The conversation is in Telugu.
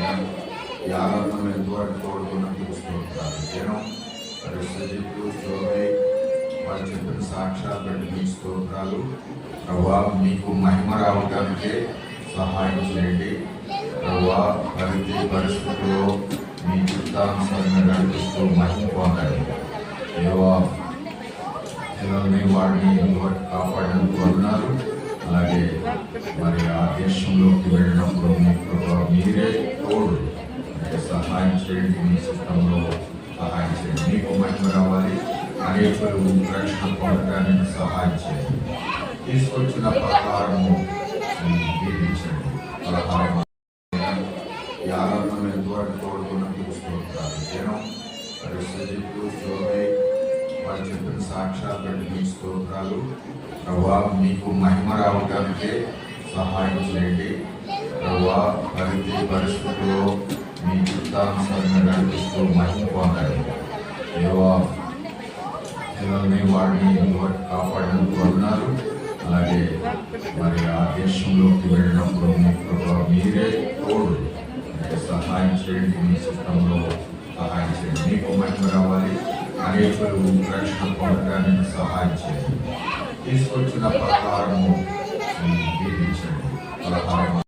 ఈ ఆరాధన ఎంతవరకు తోడుకున్నట్టు స్తోత్రాలు. నేను పరిస్థితులు జోగి వారు చెప్పిన సాక్ష్యాలు బట్టి మీ స్తోత్రాలు. ప్రభా మీకు మహిమ రావడానికే సహాయం చేయండి. ప్రభా ప్రతి పరిస్థితుల్లో మీ చిత్తానుసారంగా నడిపిస్తూ మహిమ పొందండి. పిల్లల్ని వాడిని కాపాడడానికి ఉన్నారు. అలాగే మరి ఆ దేశంలోకి వెళ్ళినప్పుడు మీ ప్రభావ మీరే తోడు సహాయం చేయండి. మీ చిత్తంలో సహాయం చేయండి. మీకు మహిమ రావాలి. అనేకులు రక్షణ పొందడానికి సహాయం చేయండి. తీసుకొచ్చిన ప్రకారము దీవించండి. పలహారం ఈ ఆరాధన ఎంతవరకు తోడుకున్నట్టు స్తోత్రాలు. నేను పరిస్థితులు జోగి వారు చెప్పిన సాక్ష్యాలు బట్టి మీ స్తోత్రాలు. ప్రభా మీకు మహిమ రావడానికే సహాయం చేయండి. ప్రభా ప్రతి పరిస్థితుల్లో మీ చిత్తానుసారంగా నడిపిస్తూ మహిమ పొందండి. పిల్లల్ని వాడిని కాపాడడానికి ఉన్నారు. అలాగే మరి ఆ దేశంలోకి వెళ్ళినప్పుడు మీ ప్రభావ మీరే తోడు సహాయం చేయండి. మీ చిత్తంలో సహాయం చేయండి. మీకు మహిమ రావాలి. అనేకులు రక్షణ పొందడానికి సహాయం చేయండి. తీసుకొచ్చిన ప్రకారము దీవించండి. పలహారం